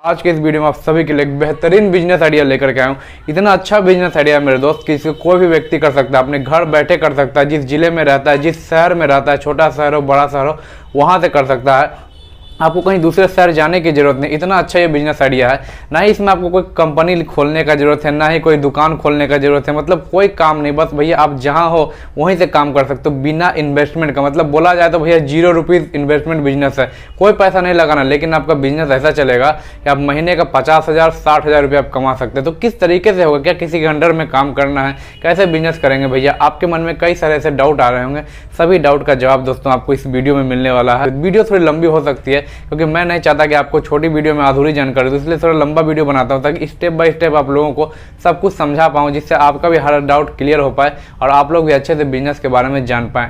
आज के इस वीडियो में आप सभी के लिए एक बेहतरीन बिजनेस आइडिया लेकर के आया हूँ। इतना अच्छा बिजनेस आइडिया है मेरे दोस्त कि इसको कोई भी व्यक्ति कर सकता है, अपने घर बैठे कर सकता है। जिस जिले में रहता है, जिस शहर में रहता है, छोटा शहर हो बड़ा शहर हो, वहाँ से कर सकता है। आपको कहीं दूसरे शहर जाने की जरूरत नहीं। इतना अच्छा ये बिजनेस आइडिया है। ना ही इसमें आपको कोई कंपनी खोलने का जरूरत है, ना ही कोई दुकान खोलने का जरूरत है। मतलब कोई काम नहीं, बस भैया आप जहाँ हो वहीं से काम कर सकते हो बिना इन्वेस्टमेंट का। मतलब बोला जाए तो भैया 0 रुपीज़ इन्वेस्टमेंट बिजनेस है, कोई पैसा नहीं लगाना। लेकिन आपका बिजनेस ऐसा चलेगा कि आप महीने का 50,000 60,000 रुपये आप कमा सकते हैं। तो किस तरीके से होगा, क्या किसी के अंडर में काम करना है, कैसे बिजनेस करेंगे भैया? आपके मन में कई सारे ऐसे डाउट आ रहे होंगे। सभी डाउट का जवाब दोस्तों आपको इस वीडियो में मिलने वाला है। वीडियो थोड़ी लंबी हो सकती है क्योंकि मैं नहीं चाहता कि आपको छोटी वीडियो में अधूरी जानकारी दूं, इसलिए थोड़ा लंबा वीडियो बनाता हूं ताकि स्टेप बाय स्टेप आप लोगों को सब कुछ समझा पाऊं, जिससे आपका भी हर डाउट क्लियर हो पाए और आप लोग भी अच्छे से बिजनेस के बारे में जान पाएं।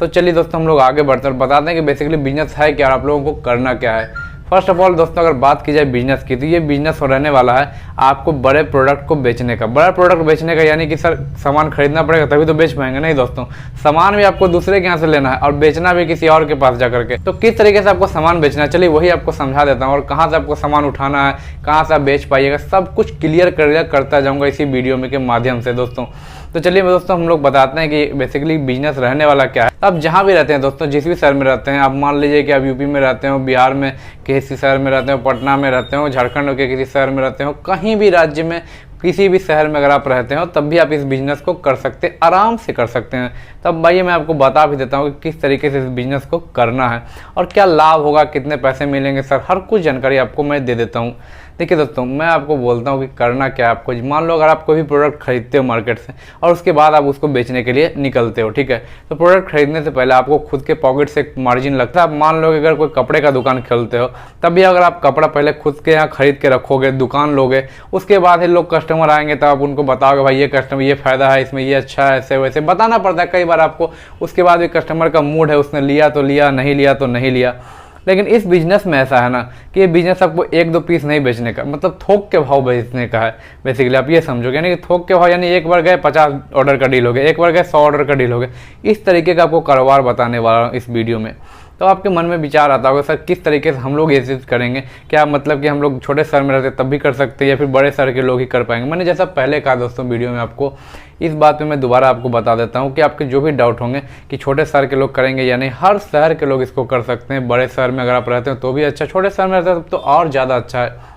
तो चलिए दोस्तों हम लोग आगे बढ़ते हैं और बताते हैं कि बेसिकली बिजनेस है क्या और आप लोगों को करना क्या है। फर्स्ट ऑफ ऑल दोस्तों अगर बात की जाए बिजनेस की, तो ये बिजनेस रहने वाला है आपको बड़े प्रोडक्ट को बेचने का। बड़ा प्रोडक्ट बेचने का यानी कि सर सामान खरीदना पड़ेगा तभी तो बेच पाएंगे, नहीं दोस्तों। सामान भी आपको दूसरे के यहाँ से लेना है और बेचना भी किसी और के पास जाकर के। तो किस तरीके से आपको सामान बेचना है, चलिए वही आपको समझा देता हूँ। और कहाँ से आपको सामान उठाना है, कहाँ से आप बेच पाइएगा, सब कुछ क्लियर करता जाऊँगा इसी वीडियो में के माध्यम से दोस्तों। तो चलिए दोस्तों हम लोग बताते हैं कि बेसिकली बिजनेस रहने वाला क्या है। आप जहाँ भी रहते हैं दोस्तों, जिस भी शहर में रहते हैं, आप मान लीजिए कि आप यूपी में रहते हो, बिहार में किसी शहर में रहते हो, पटना में रहते हो, झारखंड के किसी शहर में रहते हो, कहीं भी राज्य में किसी भी शहर में अगर आप रहते हो तब भी आप इस बिजनेस को कर सकते हैं, आराम से कर सकते हैं। तब भाई मैं आपको बता भी देता हूँ कि किस तरीके से इस बिजनेस को करना है और क्या लाभ होगा, कितने पैसे मिलेंगे सर, हर कुछ जानकारी आपको मैं दे देता हूँ। देखिए दोस्तों मैं आपको बोलता हूँ कि करना क्या है आपको। मान लो अगर आप कोई भी प्रोडक्ट खरीदते हो मार्केट से और उसके बाद आप उसको बेचने के लिए निकलते हो, ठीक है। तो प्रोडक्ट खरीदने से पहले आपको खुद के पॉकेट से एक मार्जिन लगता है। आप मान लो कि अगर कोई कपड़े का दुकान खोलते हो तब भी अगर आप कपड़ा पहले खुद के यहाँ खरीद के रखोगे, दुकान लोगे, उसके बाद ही लोग कस्टमर आएंगे तब आप उनको बताओगे भाई ये कस्टमर ये फ़ायदा है इसमें, ये अच्छा है, ऐसे वैसे बताना पड़ता है कई बार आपको। उसके बाद भी कस्टमर का मूड है, उसने लिया तो लिया, नहीं लिया तो नहीं लिया। लेकिन इस बिजनेस में ऐसा है ना कि ये बिजनेस आपको 1-2 पीस नहीं बेचने का, मतलब थोक के भाव बेचने का है। बेसिकली आप ये समझोगे यानी कि थोक के भाव यानी एक बार गए 50 ऑर्डर का डील हो गया, एक बार गए 100 ऑर्डर का डील हो गया। इस तरीके का आपको कारोबार बताने वाला हूँ इस वीडियो में। तो आपके मन में विचार आता होगा सर किस तरीके से हम लोग ये चीज़ करेंगे, क्या मतलब कि हम लोग छोटे शहर में रहते तब भी कर सकते हैं या फिर बड़े शहर के लोग ही कर पाएंगे। मैंने जैसा पहले कहा दोस्तों वीडियो में आपको, इस बात में मैं दोबारा आपको बता देता हूँ कि आपके जो भी डाउट होंगे कि छोटे शहर के लोग करेंगे या नहीं, हर शहर के लोग इसको कर सकते हैं। बड़े शहर में अगर आप रहते हो तो भी अच्छा, छोटे शहर में रहते हो तो और ज़्यादा अच्छा है।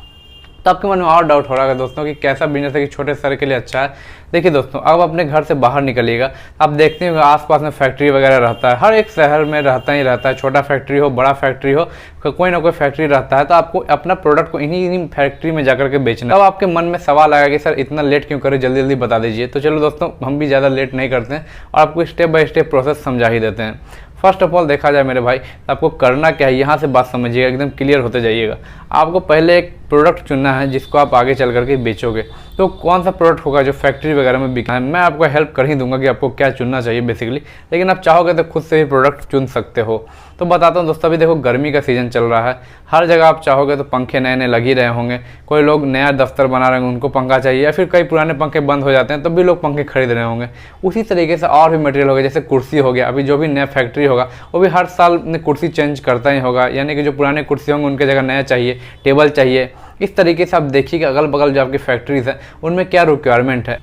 तो आपके मन में और डाउट हो रहा है दोस्तों कि कैसा बिजनेस है कि छोटे शहर के लिए अच्छा है। देखिए दोस्तों अब अपने घर से बाहर निकलिएगा, आप देखते हो आसपास में फैक्ट्री वगैरह रहता है, हर एक शहर में रहता ही रहता है। छोटा फैक्ट्री हो बड़ा फैक्ट्री हो, कोई ना कोई फैक्ट्री रहता है। तो आपको अपना प्रोडक्ट को इन्हीं फैक्ट्री में जाकर के बेचना। अब आपके मन में सवाल आएगा कि सर इतना लेट क्यों करें, जल्दी जल्दी बता दीजिए। तो चलो दोस्तों हम भी ज़्यादा लेट नहीं करते हैं और आपको स्टेप बाय स्टेप प्रोसेस समझा ही देते हैं। फर्स्ट ऑफ ऑल देखा जाए मेरे भाई, आपको करना क्या है यहाँ से बात समझिएगा, एकदम क्लियर होते जाइएगा। आपको पहले एक प्रोडक्ट चुनना है जिसको आप आगे चल करके बेचोगे। तो कौन सा प्रोडक्ट होगा जो फैक्ट्री वगैरह में बिका है, मैं आपको हेल्प कर ही दूंगा कि आपको क्या चुनना चाहिए बेसिकली। लेकिन आप चाहोगे तो खुद से भी प्रोडक्ट चुन सकते हो। तो बताता हूँ दोस्तों, अभी देखो गर्मी का सीज़न चल रहा है, हर जगह आप चाहोगे तो पंखे नए नए लग ही रहे होंगे। कोई लोग नया दफ्तर बना रहे होंगे, उनको पंखा चाहिए, या फिर कई पुराने पंखे बंद हो जाते हैं तब भी लोग पंखे खरीद रहे होंगे। उसी तरीके से और भी मटेरियल हो गया, जैसे कुर्सी हो गया। अभी जो भी नया फैक्ट्री होगा वो भी हर साल कुर्सी चेंज करता ही होगा, यानी कि जो पुराने कुर्सी होंगे उनके जगह नया चाहिए, टेबल चाहिए। इस तरीके से आप देखिए कि अगल बगल जो आपकी फैक्ट्रीज है उनमें क्या रिक्वायरमेंट है।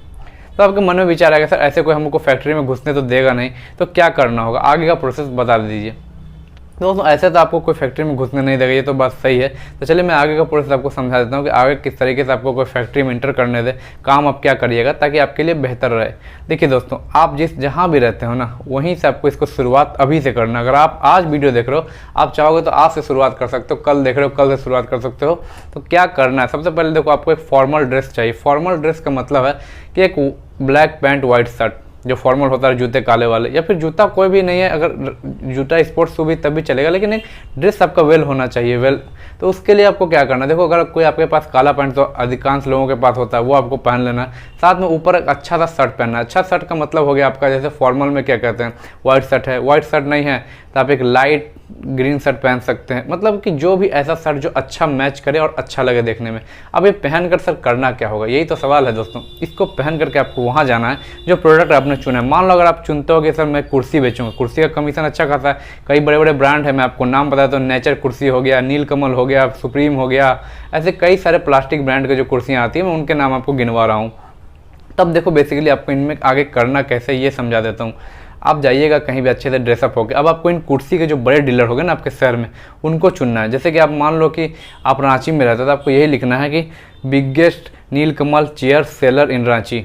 तो आपके मन में विचार आएगा सर ऐसे कोई हमको फैक्ट्री में घुसने तो देगा नहीं, तो क्या करना होगा, आगे का प्रोसेस बता दीजिए। दोस्तों ऐसे तो आपको कोई फैक्ट्री में घुसने नहीं देगा, ये तो बात सही है। तो चलिए मैं आगे का प्रोसेस आपको समझा देता हूँ कि आगे किस तरीके से आपको कोई फैक्ट्री में इंटर करने दे, काम आप क्या करिएगा ताकि आपके लिए बेहतर रहे। देखिए दोस्तों आप जहाँ भी रहते हो ना वहीं से आपको इसको शुरुआत अभी से करना। अगर आप आज वीडियो देख रहे हो, आप चाहोगे तो आज से शुरुआत कर सकते हो, कल देख रहे हो कल से शुरुआत कर सकते हो। तो क्या करना है, सबसे पहले देखो आपको एक फॉर्मल ड्रेस चाहिए। फॉर्मल ड्रेस का मतलब है कि एक ब्लैक पैंट वाइट शर्ट जो फॉर्मल होता है, जूते काले वाले, या फिर जूता कोई भी नहीं है, अगर जूता स्पोर्ट्स शू भी तब भी चलेगा, लेकिन एक ड्रेस आपका वेल होना चाहिए, वेल। तो उसके लिए आपको क्या करना है, देखो अगर कोई आपके पास काला पैंट तो अधिकांश लोगों के पास होता है, वो आपको पहन लेना है। साथ में ऊपर एक अच्छा सा शर्ट पहनना है। अच्छा शर्ट का मतलब हो गया आपका, जैसे फॉर्मल में क्या कहते हैं वाइट शर्ट है, वाइट शर्ट नहीं है तो आप एक लाइट ग्रीन शर्ट पहन सकते हैं, मतलब कि जो भी ऐसा शर्ट जो अच्छा मैच करे और अच्छा लगे देखने में। अब ये पहन कर सर करना क्या होगा, यही तो सवाल है दोस्तों। इसको पहन करके आपको वहाँ जाना है जो प्रोडक्ट आपने चुना है। मान लो अगर आप चुनते हो कि सर मैं कुर्सी बेचूंगा, कुर्सी का कमीशन अच्छा खाता है, कई बड़े बड़े ब्रांड है, मैं आपको नाम बताता हूँ, नेचर कुर्सी हो गया, नीलकमल हो गया, सुप्रीम हो गया, ऐसे कई सारे प्लास्टिक ब्रांड के जो कुर्सियाँ आती है मैं उनके नाम आपको गिनवा रहा हूँ। तब देखो बेसिकली आपको इनमें आगे करना कैसे ये समझा देता हूँ। आप जाइएगा कहीं भी अच्छे से ड्रेसअप होकर, अब आपको इन कुर्सी के जो बड़े डीलर हो गए ना आपके शहर में, उनको चुनना है। जैसे कि आप मान लो कि आप रांची में रहते हो तो आपको यही लिखना है कि बिगेस्ट नीलकमल चेयर सेलर इन रांची,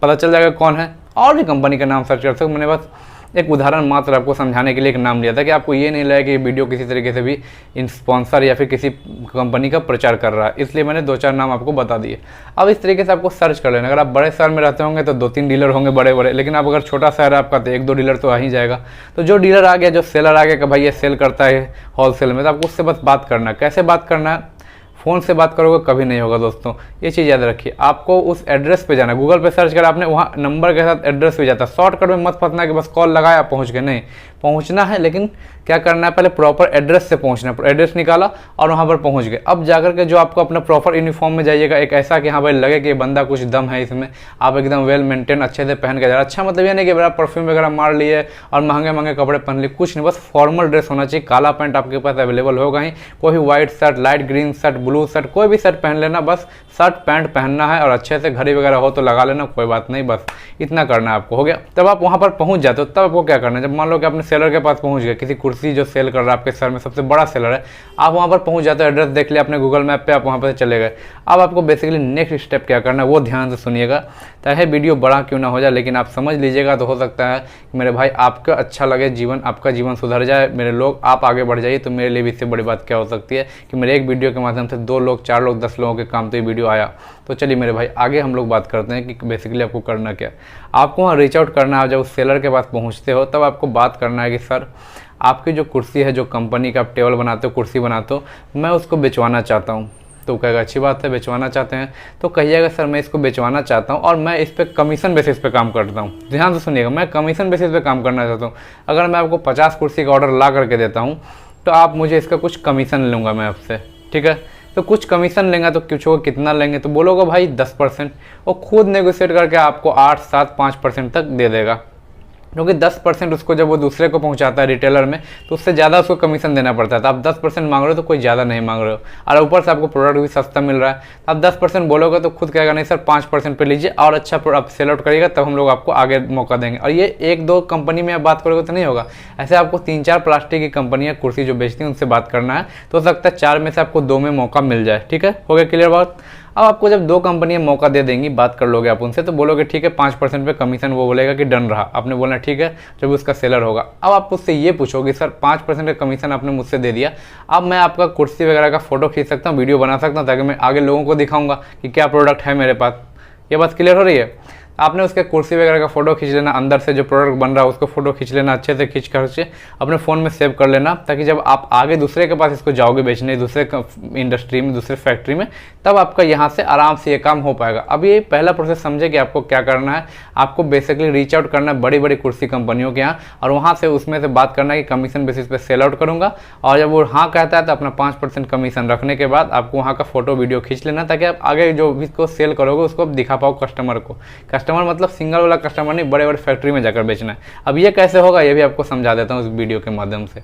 पता चल जाएगा कौन है। और भी कंपनी का नाम सर्च कर सकते हो, मैंने बस एक उदाहरण मात्र आपको समझाने के लिए एक नाम लिया था कि आपको ये नहीं लगे कि वीडियो किसी तरीके से भी इन स्पॉन्सर या फिर किसी कंपनी का प्रचार कर रहा है, इसलिए मैंने 2-4 नाम आपको बता दिए। अब इस तरीके से आपको सर्च कर लेना। अगर आप बड़े शहर में रहते होंगे तो 2-3 डीलर होंगे बड़े बड़े, लेकिन आप अगर छोटा शहर है आपका तो 1-2 डीलर तो आ ही जाएगा। तो जो डीलर आ गया, जो सेलर आ गया कि भाई ये सेल करता है होलसेल में, तो आपको उससे बस बात करना है। कैसे बात करना है, फ़ोन से बात करोगे कभी नहीं होगा दोस्तों, ये चीज़ याद रखिए। आपको उस एड्रेस पे जाना है, गूगल पे सर्च करा आपने, वहाँ नंबर के साथ एड्रेस पे जाता है। शॉर्टकट में मत फंसना कि बस कॉल लगाया पहुँच गए, नहीं, पहुँचना है लेकिन क्या करना है, पहले प्रॉपर एड्रेस से पहुँचना है। एड्रेस निकाला और वहाँ पर पहुँच गए। अब जाकर के जो आपको अपना प्रॉपर यूनिफॉर्म में जाइएगा, एक ऐसा कि हाँ भाई लगे कि बंदा कुछ दम है इसमें, आप एकदम वेल मेंटेन अच्छे से पहन के जा रहे। अच्छा मतलब ये नहीं कि बड़ा परफ्यूम वगैरह मार लिए और महंगे महंगे कपड़े पहन लिए, कुछ नहीं, बस फॉर्मल ड्रेस होना चाहिए। काला पैंट आपके पास अवेलेबल होगा ही, कोई भी white shirt, light green shirt, blue shirt, कोई भी शर्ट पहन लेना, बस शर्ट पैंट पहनना है और अच्छे से घड़ी वगैरह हो तो लगा लेना, कोई बात नहीं, बस इतना करना है आपको, हो गया। तब आप वहाँ पर पहुँच जाते हो, तब आपको क्या करना है, जब मान लो कि अपने सेलर के पास पहुँच गए, किसी कुर्सी जो सेल कर रहा है आपके शहर में सबसे बड़ा सेलर है, आप वहाँ पर पहुँच जाते हो, एड्रेस देख लिया आपने गूगल मैप पे, आप वहाँ पर चले गए। अब आपको बेसिकली नेक्स्ट स्टेप क्या करना है वो ध्यान से सुनिएगा, चाहे वीडियो बड़ा क्यों ना हो जाए, लेकिन आप समझ लीजिएगा तो हो सकता है कि मेरे भाई आपका अच्छा लगे जीवन, आपका जीवन सुधर जाए, मेरे लोग आप आगे बढ़ जाइए। तो मेरे लिए भी इससे बड़ी बात क्या हो सकती है कि मेरे एक वीडियो के माध्यम से 2 लोग, 4 लोग, 10 लोगों के काम तो ये वीडियो आया। तो चलिए मेरे भाई आगे हम लोग बात करते हैं कि बेसिकली आपको करना क्या। आपको वहाँ रीच आउट करना है, जब उस सेलर के पास पहुँचते हो तब आपको बात करना है कि सर आपकी जो कुर्सी है, जो कंपनी का आप टेबल बनाते हो, कुर्सी बनाते हो, मैं उसको बेचवाना चाहता हूँ। तो कहेगा अच्छी बात है, बेचवाना चाहते हैं तो कहिएगा सर मैं इसको बेचवाना चाहता हूँ और मैं इस पर कमीशन बेसिस पे काम करता हूँ। ध्यान से सुनिएगा, मैं कमीशन बेसिस पे काम करना चाहता हूँ। अगर मैं आपको 50 कुर्सी का ऑर्डर ला करके देता हूँ तो आप मुझे इसका कुछ कमीशन लूँगा मैं आपसे, ठीक है। तो कुछ कमीशन लेंगे तो पूछोगे कितना लेंगे, तो बोलोगे भाई 10%, वो खुद नेगोशिएट करके आपको 8, 7, 5% तक दे देगा, क्योंकि 10% उसको जब वो दूसरे को पहुंचाता है रिटेलर में तो उससे ज़्यादा उसको कमीशन देना पड़ता है। तो आप 10% मांग रहे हो तो कोई ज़्यादा नहीं मांग रहे हो, और ऊपर से आपको प्रोडक्ट भी सस्ता मिल रहा है। तो आप 10% बोलोगे तो खुद कहेगा नहीं सर 5% पे लीजिए और अच्छा प्रोडक्ट सेल आउट करिएगा, तब हम लोग आपको आगे मौका देंगे। और ये 1-2 कंपनी में आप बात करोगे तो नहीं होगा, ऐसे आपको 3-4 प्लास्टिक की कंपनियाँ कुर्सी जो बेचती हैं उनसे बात करना है। तो हो सकता है 4 में से आपको 2 में मौका मिल जाए, ठीक है, हो गया क्लियर बात। अब आपको जब 2 कंपनियां मौका दे देंगी, बात कर लोगे आप उनसे, तो बोलोगे ठीक है 5% पे कमीशन, वो बोलेगा कि डन रहा, आपने बोलना ठीक है, जब उसका सेलर होगा। अब आप उससे ये पूछोगे सर 5% का कमीशन आपने मुझसे दे दिया, अब मैं आपका कुर्सी वगैरह का फोटो खींच सकता हूँ, वीडियो बना सकता हूँ, ताकि मैं आगे लोगों को दिखाऊंगा कि क्या प्रोडक्ट है मेरे पास। ये बात क्लियर हो रही है। आपने उसके कुर्सी वगैरह का फोटो खींच लेना, अंदर से जो प्रोडक्ट बन रहा है उसको फोटो खींच लेना, अच्छे से खींच कर अपने फ़ोन में सेव कर लेना, ताकि जब आप आगे दूसरे के पास इसको जाओगे बेचने, दूसरे इंडस्ट्री में, दूसरे फैक्ट्री में, तब आपका यहाँ से आराम से ये काम हो पाएगा। अब ये पहला प्रोसेस समझे कि आपको क्या करना है। आपको बेसिकली रीच आउट करना है बड़ी बड़ी कुर्सी कंपनियों के यहाँ, और वहाँ से उसमें से बात करना है कि कमीशन बेसिस पे सेल आउट करूँगा, और जब वो हाँ कहता है तो अपना 5% कमीशन रखने के बाद आपको वहाँ का फोटो वीडियो खींच लेना, ताकि आप आगे जो भी इसको सेल करोगे उसको आप दिखा पाओ कस्टमर को। कस्टमर मतलब सिंगल वाला कस्टमर नहीं, बड़े बड़े फैक्ट्री में जाकर बेचना है। अब ये कैसे होगा ये भी आपको समझा देता हूँ इस वीडियो के माध्यम से।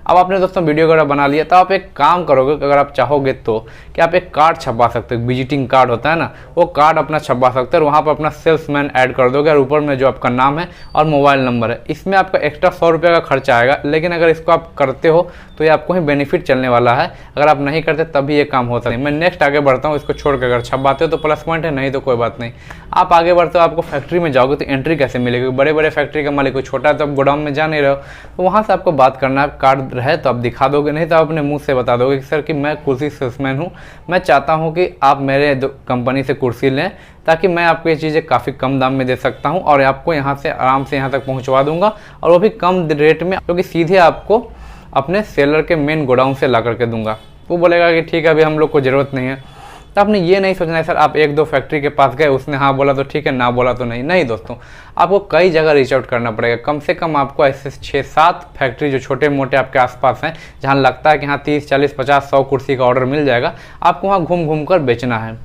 अब आपने दोस्तों वीडियो अगर बना लिया तो आप एक काम करोगे, अगर आप चाहोगे तो कि आप एक कार्ड छपवा सकते हो, विजिटिंग कार्ड होता है ना, वो कार्ड अपना छपवा सकते हो और वहाँ पर अपना सेल्समैन ऐड कर दोगे, और ऊपर में जो आपका नाम है और मोबाइल नंबर है। इसमें आपका एक्स्ट्रा 100 रुपये का खर्चा आएगा, लेकिन अगर इसको आप करते हो तो ये आपको ही बेनिफिट चलने वाला है। अगर आप नहीं करते तभी ये काम होता नहीं। मैं नेक्स्ट आगे बढ़ता हूँ, इसको छोड़ कर अगर छपवाते हो तो प्लस पॉइंट है, नहीं तो कोई बात नहीं। आप आगे बढ़ते हो, आपको फैक्ट्री में जाओगे तो एंट्री कैसे मिलेगी, बड़े बड़े फैक्ट्री का मालिक, कोई छोटा है तो आप गोडाउन में जा नहीं रहे हो, तो वहाँ से आपको बात करना है। कार्ड रहे तो आप दिखा दोगे, नहीं तो आप अपने मुंह से बता दोगे कि सर कि मैं कुर्सी सेल्समैन हूँ, मैं चाहता हूँ कि आप मेरे कंपनी से कुर्सी लें, ताकि मैं आपको ये चीज़ें काफ़ी कम दाम में दे सकता हूँ और आपको यहाँ से आराम से यहाँ तक पहुँचवा दूंगा, और वो भी कम रेट में, क्योंकि सीधे आपको अपने सेलर के मेन गोडाउन से ला करके दूंगा। वो बोलेगा कि ठीक है अभी हम लोग को ज़रूरत नहीं है, तो आपने ये नहीं सोचना है सर आप एक दो फैक्ट्री के पास गए, उसने हाँ बोला तो ठीक है, ना बोला तो नहीं। नहीं दोस्तों, आपको कई जगह रीच आउट करना पड़ेगा। कम से कम आपको ऐसे 6-7 फैक्ट्री जो छोटे मोटे आपके आसपास हैं, जहाँ लगता है कि हाँ 30, 40, 50, 100 कुर्सी का ऑर्डर मिल जाएगा, आपको वहाँ घूम घूम कर बेचना है।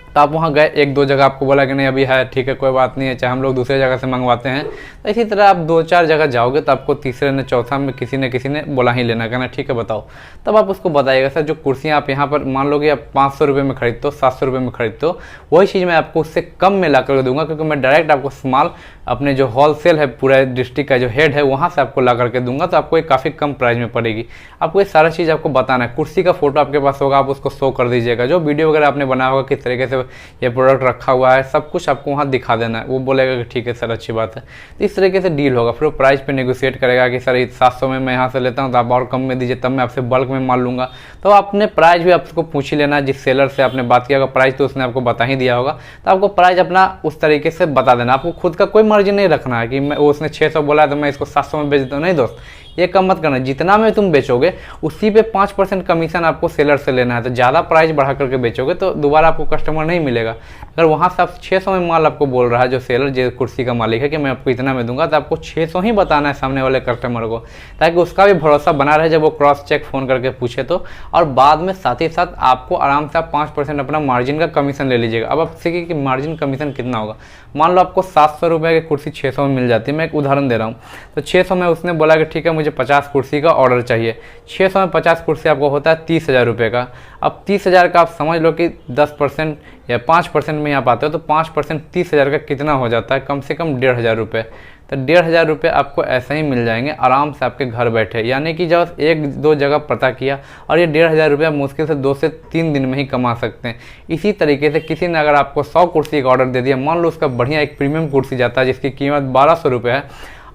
तो आप वहाँ गए, एक दो जगह आपको बोला कि नहीं अभी है, ठीक है कोई बात नहीं है, चाहे हम लोग दूसरे जगह से मंगवाते हैं। तो इसी तरह आप 2-4 जगह जाओगे तो आपको तीसरे ने चौथा में किसी ने बोला ही लेना, कहना ठीक है बताओ। तब आप उसको बताइएगा सर जो कुर्सियाँ आप यहाँ पर मान लो कि आप 500 रुपये में खरीदते हो, 700 रुपये में खरीदते हो, वही चीज़ मैं आपको उससे कम में ला कर दूंगा, क्योंकि मैं डायरेक्ट आपको माल अपने जो होलसेल है पूरा डिस्ट्रिक्ट का जो हेड है वहाँ से आपको ला करके दूंगा। तो आपको ये काफ़ी कम प्राइस में पड़ेगी। आपको ये सारा चीज़ आपको बताना है। कुर्सी का फोटो आपके पास होगा, आप उसको शो कर दीजिएगा। जो वीडियो वगैरह आपने बनाया होगा किस तरीके से ये प्रोडक्ट रखा हुआ है, सब कुछ आपको वहाँ दिखा देना है। वो बोलेगा कि ठीक है सर अच्छी बात है। तो इस तरीके से डील होगा। फिर वो प्राइस पे नेगोशिएट करेगा कि सर 700 में मैं यहाँ से लेता हूँ तो आप और कम में दीजिए, तब मैं आपसे बल्क में माल लूँगा। तो आपने प्राइस भी आपको पूछ ही लेना। जिस सेलर से आपने बात किया होगा प्राइस तो उसने आपको बता ही दिया होगा, तो आपको प्राइस अपना उस तरीके से बता देना। आपको खुद का कोई मार्जिन नहीं रखना है कि मैं उसने 600 बोला है तो मैं इसको 700 में बेच देता हूँ। नहीं दोस्त, ये कम मत करना। जितना में तुम बेचोगे उसी पे 5% कमीशन आपको सेलर से लेना है। तो ज़्यादा प्राइस बढ़ा करके बेचोगे तो दोबारा आपको कस्टमर नहीं मिलेगा। अगर वहाँ से आप 600 में माल आपको बोल रहा है जो सेलर, जो कुर्सी का मालिक है कि मैं आपको इतना में दूंगा, तो आपको 600 ही बताना है सामने वाले कस्टमर को, ताकि उसका भी भरोसा बना रहे जब वो क्रॉस चेक फ़ोन करके पूछे तो। और बाद में साथ ही साथ आपको आराम से आप 5% अपना मार्जिन का कमीशन ले लीजिएगा। अब आप सीखिए कि मार्जिन कमीशन कितना होगा। मान लो आपको 700 रुपये की कुर्सी 600 में मिल जाती है। मैं एक उदाहरण दे रहा हूँ। तो 600 में उसने बोला कि ठीक है मुझे 50 कुर्सी का ऑर्डर चाहिए। 600 में 50 कुर्सी आपको होता है 30,000 रुपये का। अब 30,000 का आप समझ लो कि 10% या 5% में आप आते हो, तो 5% 30,000 का कितना हो जाता है? कम से कम 1,500 रुपये। तो 1,500 रुपये आपको ऐसे ही मिल जाएंगे आराम से आपके घर बैठे। यानी कि जब एक दो जगह पता किया, और ये 1,500 रुपये मुश्किल से 2 से 3 दिन में ही कमा सकते हैं। इसी तरीके से किसी ने अगर आपको 100 कुर्सी का ऑर्डर दे दिया, मान लो उसका बढ़िया एक प्रीमियम कुर्सी जाता है जिसकी कीमत 1,200 रुपये है,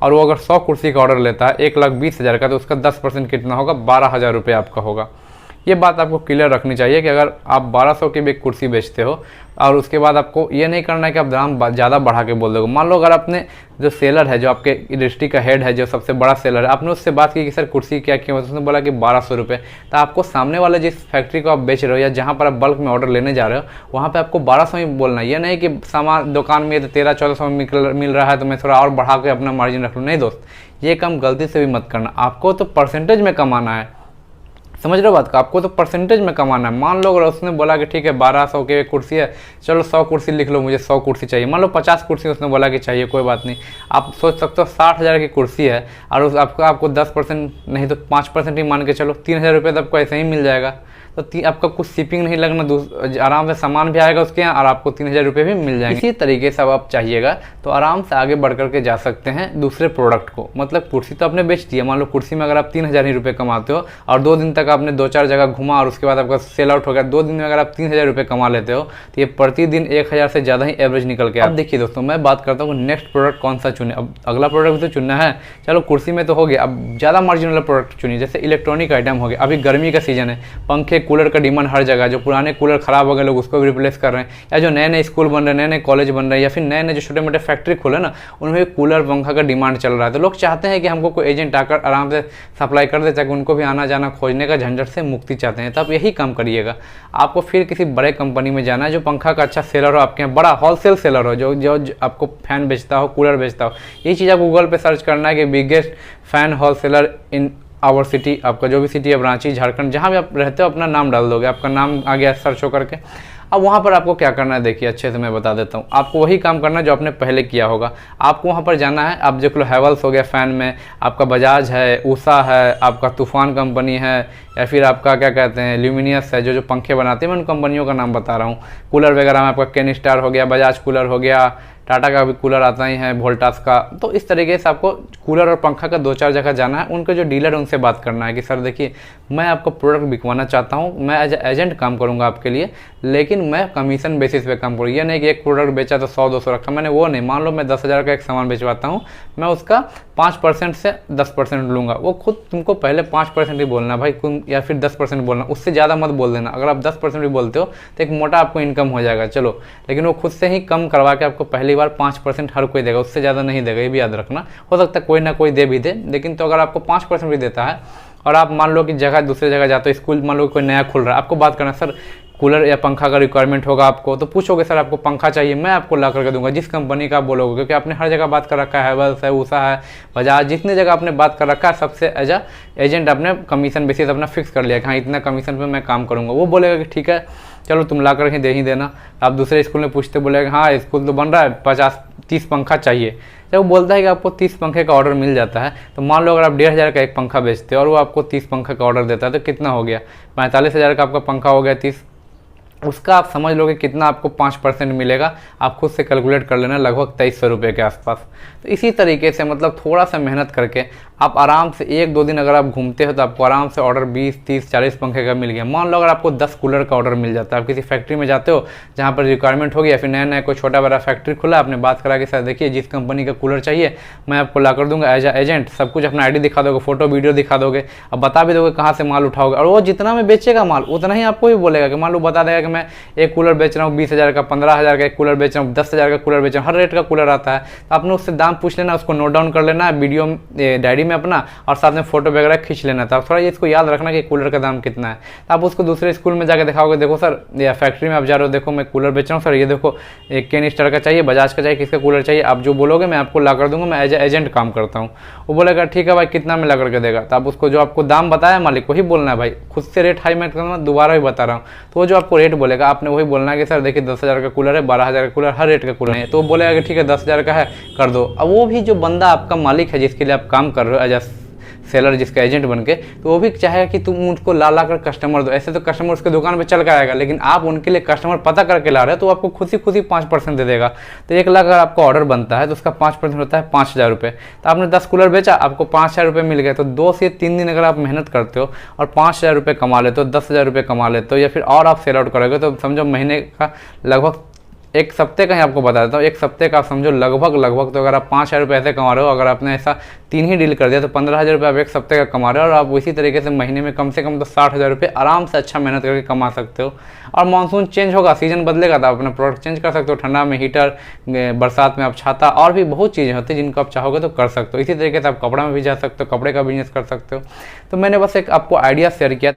और वो अगर 100 कुर्सी का ऑर्डर लेता है 1,20,000 का, तो उसका 10% कितना होगा? 12,000 रुपये आपका होगा। ये बात आपको क्लियर रखनी चाहिए कि अगर आप 1200 की भी एक कुर्सी बेचते हो और उसके बाद आपको ये नहीं करना है कि आप दाम ज़्यादा बढ़ा के बोल दोगे। मान लो अगर आपने जो सेलर है, जो आपके इंडस्ट्री का हेड है, जो सबसे बड़ा सेलर है, आपने उससे बात की कि सर कुर्सी क्या कीमत, उसने बोला कि 1200 रुपये। तो आपको सामने वाले जिस फैक्ट्री को आप बेच रहे हो या जहाँ पर आप बल्क में ऑर्डर लेने जा रहे हो, वहाँ पर आपको 1200 ही बोलना है। ये नहीं कि सामान दुकान में तो 1300-1400 में मिल रहा है तो मैं थोड़ा और बढ़ा के अपना मार्जिन रख लूँ। नहीं दोस्त, ये काम गलती से भी मत करना। आपको तो परसेंटेज में कमाना है, समझ रहे हो बात का? आपको तो परसेंटेज में कमाना है। मान लो अगर उसने बोला कि ठीक है 1200 की कुर्सी है, चलो 100 कुर्सी लिख लो, मुझे 100 कुर्सी चाहिए। मान लो 50 कुर्सी उसने बोला कि चाहिए, कोई बात नहीं। आप सोच सकते हो 60,000 की कुर्सी है और उस आपको 10% नहीं तो 5% ही मान के चलो, 3,000 रुपये तो आपको ऐसे ही मिल जाएगा। तो आपका कुछ शिपिंग नहीं लगना, आराम से सामान भी आएगा उसके यहाँ और आपको 3,000 रुपये भी मिल जाएंगे। इसी तरीके से अब आप चाहिएगा तो आराम से आगे बढ़ करके जा सकते हैं दूसरे प्रोडक्ट को। मतलब कुर्सी तो आपने बेच दी है, मान लो कुर्सी में अगर आप 3,000 ही रुपये कमाते हो और 2 दिन तक आपने 2-4 जगह घुमा और उसके बाद आपका सेल आउट हो गया, 2 दिन में अगर आप 3,000 रुपये कमा लेते हो तो ये प्रतिदिन 1,000 से ज़्यादा ही एवरेज निकल के। अब देखिए दोस्तों, मैं बात करता हूँ नेक्स्ट प्रोडक्ट कौन सा चुने। अब अगला प्रोडक्ट भी तो चुनना है। चलो कुर्सी में तो हो गया, अब ज़्यादा मार्जिन वाला प्रोडक्ट चुनिए। जैसे इलेक्ट्रॉनिक आइटम हो गया। अभी गर्मी का सीजन है, पंखे कूलर का डिमांड हर जगह। जो पुराने कूलर खराब हो गए लोग उसको भी रिप्लेस कर रहे हैं, या जो नए नए स्कूल बन रहे हैं, नए नए कॉलेज बन रहे हैं, या फिर नए नए जो छोटे मोटे फैक्ट्री खुले ना, उनमें कूलर पंखा का डिमांड चल रहा है। तो लोग चाहते हैं कि हमको कोई एजेंट आकर आराम से सप्लाई कर दे, ताकि उनको भी आना जाना खोजने का झंझट से मुक्ति चाहते हैं। तो आप यही काम करिएगा। आपको फिर किसी बड़े कंपनी में जाना है जो पंखा का अच्छा सेलर हो, आपके यहाँ बड़ा होलसेल सेलर हो, जो आपको फैन बेचता हो, कूलर बेचता हो। यही चीज़ आप गूगल पर सर्च करना है कि biggest fan wholesaler in our city. आपका जो भी सिटी है, रांची, झारखंड, जहाँ भी आप रहते हो अपना नाम डाल दोगे, आपका नाम आ गया सर्च हो करके। अब वहाँ पर आपको क्या करना है देखिए, अच्छे से मैं बता देता हूँ। आपको वही काम करना है जो आपने पहले किया होगा। आपको वहाँ पर जाना है। आप देख लो हैवेल्स हो गया फैन में, आपका बजाज है, उषा है, आपका तूफान कंपनी है, या फिर आपका क्या कहते हैं ल्यूमिनियस है, जो पंखे बनाते हैं। मैं उन कंपनियों का नाम बता रहा हूँ। कूलर वगैरह में आपका केन स्टार हो गया, बजाज कूलर हो गया, टाटा का भी कूलर आता ही है, वोल्टास का। तो इस तरीके से आपको कूलर और पंखा का 2-4 जगह जाना है। उनके जो डीलर है उनसे बात करना है कि सर देखिए मैं आपको प्रोडक्ट बिकवाना चाहता हूँ, मैं एज एजेंट काम करूँगा आपके लिए, लेकिन मैं कमीशन बेसिस पे काम करूँ। ये नहीं कि एक प्रोडक्ट बेचा तो 100-200 रखा मैंने, वो नहीं। मान लो मैं 10,000 का एक सामान बेचवाता हूँ, मैं उसका 5% से 10% लूँगा। वो खुद तुमको पहले 5% ही बोलना भाई, या फिर 10% बोलना, उससे ज़्यादा मत बोल देना। अगर आप 10% भी बोलते हो तो एक मोटा आपको इनकम हो जाएगा, चलो। लेकिन वो खुद से ही कम करवा के आपको पहली बार 5% हर कोई देगा, उससे ज़्यादा नहीं देगा। ये भी याद रखना। हो सकता है कोई ना कोई दे भी दे, लेकिन तो अगर आपको 5% भी देता है और आप मान लो कि जगह दूसरे जगह जाते हो, स्कूल मान लो कोई नया खुल रहा है, आपको बात करना सर कूलर या पंखा का रिक्वायरमेंट होगा आपको, तो पूछोगे सर आपको पंखा चाहिए, मैं आपको ला करके दूंगा जिस कंपनी का आप बोलोगे, क्योंकि आपने हर जगह बात कर रखा है, हैवेल्स है, उषा है, बजाज, जितने जगह आपने बात कर रखा है सबसे एज अ एजेंट आपने कमीशन बेसिस अपना फिक्स कर लिया कि हाँ इतना कमीशन पे मैं काम करूँगा। वो बोलेगा कि ठीक है चलो तुम ला करके दे ही देना। आप दूसरे स्कूल में पूछते, बोलेगा हाँ स्कूल तो बन रहा है, 50-30 पंखा चाहिए। जब वो बोलता है कि आपको 30 पंखे का ऑर्डर मिल जाता है, तो मान लो अगर आप 1500 का एक पंखा बेचते हो और वो आपको 30 पंखे का ऑर्डर देता है, तो कितना हो गया, 45,000 का आपका पंखा हो गया 30, उसका आप समझ लो कि कितना आपको 5% मिलेगा। आप खुद से कैलकुलेट कर लेना, लगभग 2300 रुपये के आसपास। तो इसी तरीके से मतलब थोड़ा सा मेहनत करके आप आराम से 1-2 दिन अगर आप घूमते हो तो आपको आराम से ऑर्डर 20-30-40 पंखे का मिल गया। मान लो अगर आपको 10 कूलर का ऑर्डर मिल जाता है, आप किसी फैक्ट्री में जाते हो जहाँ पर रिक्वायरमेंट होगी, या फिर नया नया कोई छोटा बड़ा फैक्ट्री खुला, आपने बात करा कि सर देखिए जिस कंपनी का कूलर चाहिए मैं आपको ला कर दूंगा एज एजेंट, सब कुछ अपना आईडी दिखा दोगे, फोटो वीडियो दिखा दोगे, अब बता भी दोगे कहाँ से माल उठाओगे, और वो जितना में बेचेगा माल उतना ही आपको भी बोलेगा कि मान लो बता देगा कि मैं एक कूलर बेच रहा हूँ 20,000 का, 15,000 का एक कूलर बेच रहा हूँ, 10,000 का कूलर बेच रहा हूँ, हर रेट का कूलर आता है। तो आपने उससे दाम पूछ लेना, उसको नोट डाउन कर लेना वीडियो डायरी में अपना, और साथ में फोटो वगैरह खींच लेना था। थोड़ा ये इसको याद रखना कि कूलर का दाम कितना है। तो आप उसको दूसरे स्कूल में जाकर दिखाओगे, देखो सर या फैक्ट्री में आप जा रहे हो, देखो मैं कूलर बेच रहा हूँ सर, ये देखो एक केन स्टार का चाहिए, बजाज का चाहिए, किसका कूलर चाहिए, आप जो बोलोगे मैं आपको ला कर दूंगा, मैं एज एजेंट काम करता हूँ। वो बोलेगा ठीक है भाई कितना में ला करके देगा, तो आप उसको जो आपको दाम बताया मालिक वही बोलना है भाई, खुद से रेट हाई मत करना, दोबारा भी बता रहा हूँ। तो वो जो आपको रेट बोलेगा आपने वही बोलना है कि सर देखिए 10,000 का कूलर है, 12,000 का कूलर, हर रेट का कूलर है। तो वो बोलेगा कि ठीक है 10,000 का है कर दो। अब वो भी जो बंदा आपका मालिक है जिसके लिए आप काम कर रहे हो एज अ सेलर, जिसका एजेंट बन के, तो वो भी चाहेगा कि तुम उनको ला कर कस्टमर दो। ऐसे तो कस्टमर उसके दुकान पे चल कर आएगा, लेकिन आप उनके लिए कस्टमर पता करके ला रहे हो तो आपको खुद ही 5% दे देगा। तो 1 लाख अगर आपका ऑर्डर बनता है तो उसका 5% होता है 5,000 रुपये। तो आपने 10 कूलर बेचा, आपको 5,000 रुपये मिल गए। तो 2 से 3 दिन अगर आप मेहनत करते हो और 5,000 रुपये कमा लेते हो, 10,000 रुपये कमा लेते हो, या फिर और आप सेल आउट करोगे, तो समझो महीने का लगभग एक सप्ते का ही आपको बता देता हूँ, एक सप्ते का आप समझो लगभग तो अगर आप 5,000 रुपये ऐसे कमा रहे हो, अगर आपने ऐसा 3 ही डील कर दिया तो 15,000 रुपये आप एक सप्ते का कमा रहे हो, और आप इसी तरीके से महीने में कम से कम तो 60,000 रुपये आराम से अच्छा मेहनत करके कमा सकते हो। और मानसून चेंज होगा, सीजन बदलेगा तो आप अपना प्रोडक्ट चेंज कर सकते हो, ठंडा में हीटर, बरसात में आप छाता, और भी बहुत चीज़ें होती हैं जिनको आप चाहोगे तो कर सकते हो। इसी तरीके से आप कपड़ा में भी जा सकते हो, कपड़े का बिजनेस कर सकते हो। तो मैंने बस एक आपको आइडिया शेयर किया।